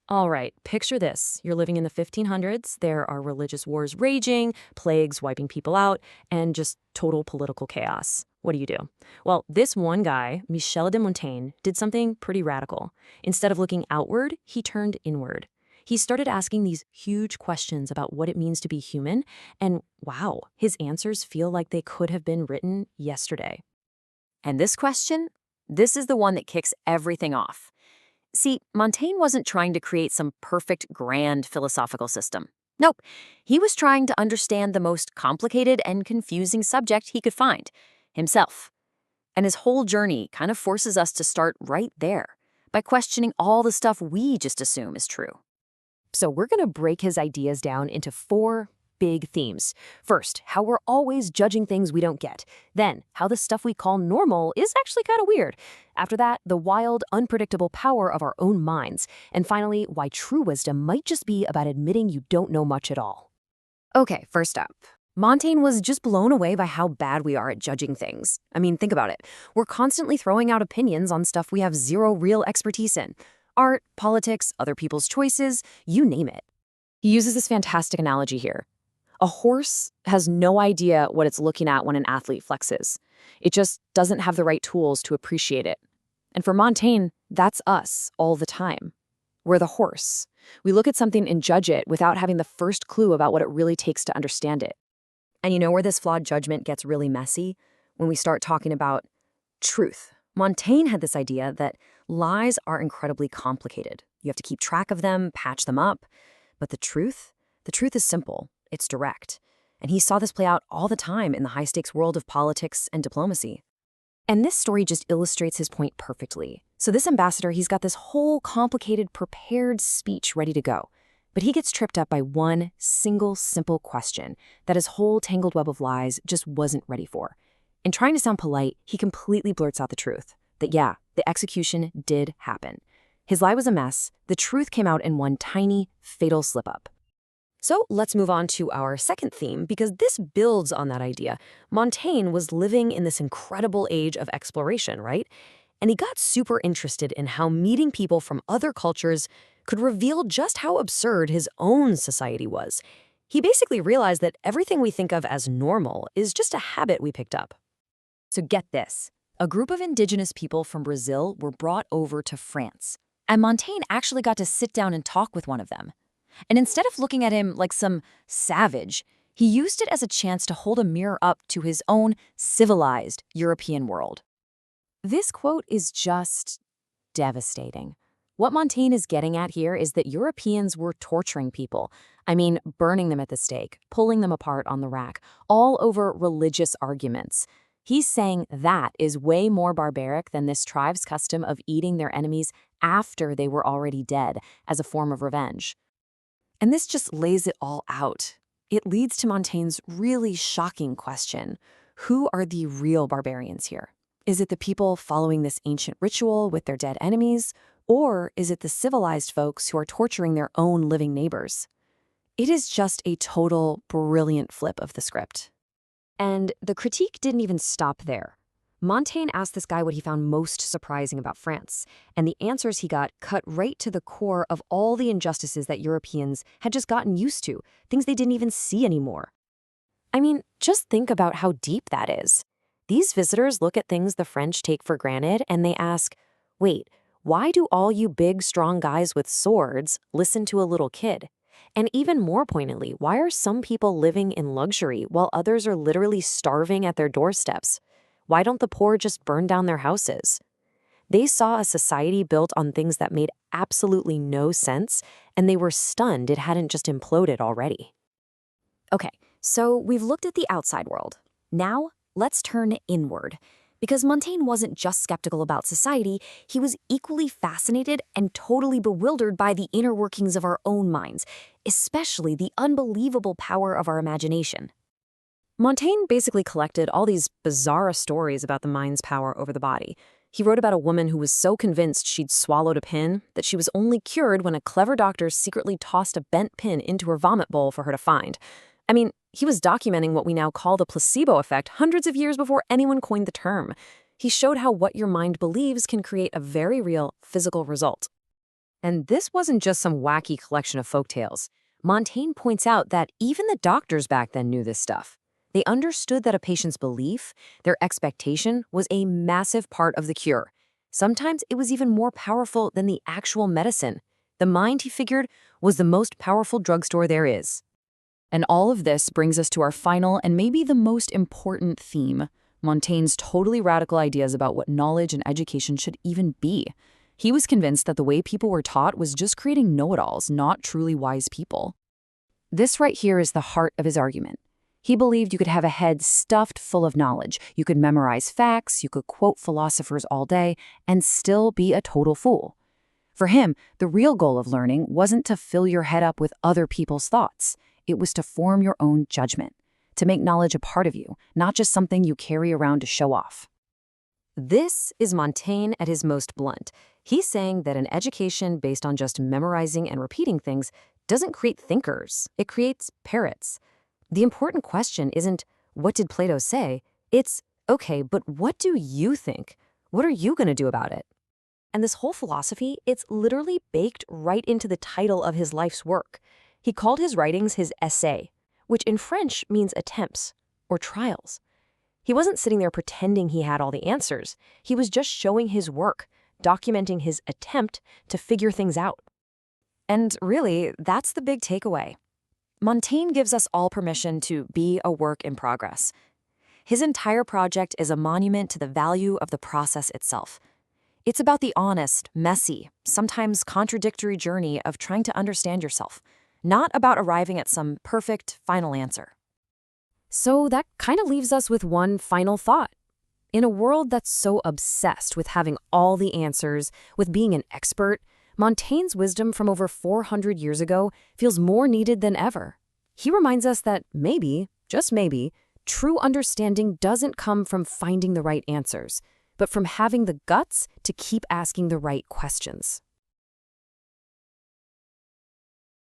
All right, picture this. You're living in the 1500s. There are religious wars raging, plagues wiping people out, and just total political chaos. What do you do? Well, this one guy, Michel de Montaigne, did something pretty radical. Instead of looking outward, he turned inward. He started asking these huge questions about what it means to be human, and wow, his answers feel like they could have been written yesterday. And this question? This is the one that kicks everything off. See, Montaigne wasn't trying to create some perfect, grand philosophical system. Nope, he was trying to understand the most complicated and confusing subject he could find, himself. And his whole journey kind of forces us to start right there, by questioning all the stuff we just assume is true. So we're going to break his ideas down into 4 big themes. First, how we're always judging things we don't get. Then, how the stuff we call normal is actually kind of weird. After that, the wild, unpredictable power of our own minds. And finally, why true wisdom might just be about admitting you don't know much at all. Okay, first up. Montaigne was just blown away by how bad we are at judging things. I mean, think about it. We're constantly throwing out opinions on stuff we have zero real expertise in. Art, politics, other people's choices, you name it. He uses this fantastic analogy here. A horse has no idea what it's looking at when an athlete flexes. It just doesn't have the right tools to appreciate it. And for Montaigne, that's us all the time. We're the horse. We look at something and judge it without having the first clue about what it really takes to understand it. And you know where this flawed judgment gets really messy? When we start talking about truth. Montaigne had this idea that lies are incredibly complicated. You have to keep track of them, patch them up. But the truth is simple. It's direct. And he saw this play out all the time in the high-stakes world of politics and diplomacy. And this story just illustrates his point perfectly. So this ambassador, he's got this whole complicated, prepared speech ready to go. But he gets tripped up by one single, simple question that his whole tangled web of lies just wasn't ready for. In trying to sound polite, he completely blurts out the truth. That yeah, the execution did happen. His lie was a mess. The truth came out in one tiny, fatal slip-up. So let's move on to our second theme, because this builds on that idea. Montaigne was living in this incredible age of exploration, right? And he got super interested in how meeting people from other cultures could reveal just how absurd his own society was. He basically realized that everything we think of as normal is just a habit we picked up. So get this. A group of indigenous people from Brazil were brought over to France. And Montaigne actually got to sit down and talk with one of them. And instead of looking at him like some savage, he used it as a chance to hold a mirror up to his own civilized European world. This quote is just devastating. What Montaigne is getting at here is that Europeans were torturing people. I mean, burning them at the stake, pulling them apart on the rack, all over religious arguments. He's saying that is way more barbaric than this tribe's custom of eating their enemies after they were already dead as a form of revenge. And this just lays it all out. It leads to Montaigne's really shocking question. Who are the real barbarians here? Is it the people following this ancient ritual with their dead enemies? Or is it the civilized folks who are torturing their own living neighbors? It is just a total brilliant flip of the script. And the critique didn't even stop there. Montaigne asked this guy what he found most surprising about France, and the answers he got cut right to the core of all the injustices that Europeans had just gotten used to, things they didn't even see anymore. I mean, just think about how deep that is. These visitors look at things the French take for granted, and they ask, wait, why do all you big, strong guys with swords listen to a little kid? And even more poignantly, why are some people living in luxury while others are literally starving at their doorsteps? Why don't the poor just burn down their houses? They saw a society built on things that made absolutely no sense, and they were stunned it hadn't just imploded already. Okay, so we've looked at the outside world. Now, let's turn inward. Because Montaigne wasn't just skeptical about society, he was equally fascinated and totally bewildered by the inner workings of our own minds, especially the unbelievable power of our imagination. Montaigne basically collected all these bizarre stories about the mind's power over the body. He wrote about a woman who was so convinced she'd swallowed a pin that she was only cured when a clever doctor secretly tossed a bent pin into her vomit bowl for her to find. I mean, he was documenting what we now call the placebo effect hundreds of years before anyone coined the term. He showed how what your mind believes can create a very real physical result. And this wasn't just some wacky collection of folktales. Montaigne points out that even the doctors back then knew this stuff. They understood that a patient's belief, their expectation, was a massive part of the cure. Sometimes it was even more powerful than the actual medicine. The mind, he figured, was the most powerful drugstore there is. And all of this brings us to our final and maybe the most important theme, Montaigne's totally radical ideas about what knowledge and education should even be. He was convinced that the way people were taught was just creating know-it-alls, not truly wise people. This right here is the heart of his argument. He believed you could have a head stuffed full of knowledge. You could memorize facts, you could quote philosophers all day, and still be a total fool. For him, the real goal of learning wasn't to fill your head up with other people's thoughts. It was to form your own judgment, to make knowledge a part of you, not just something you carry around to show off. This is Montaigne at his most blunt. He's saying that an education based on just memorizing and repeating things doesn't create thinkers. It creates parrots. The important question isn't, what did Plato say? It's, okay, but what do you think? What are you going to do about it? And this whole philosophy, it's literally baked right into the title of his life's work. He called his writings his Essais, which in French means attempts or trials. He wasn't sitting there pretending he had all the answers. He was just showing his work, documenting his attempt to figure things out. And really, that's the big takeaway. Montaigne gives us all permission to be a work in progress. His entire project is a monument to the value of the process itself. It's about the honest, messy, sometimes contradictory journey of trying to understand yourself, not about arriving at some perfect final answer. So that kind of leaves us with one final thought. In a world that's so obsessed with having all the answers, with being an expert, Montaigne's wisdom from over 400 years ago feels more needed than ever. He reminds us that maybe, just maybe, true understanding doesn't come from finding the right answers, but from having the guts to keep asking the right questions.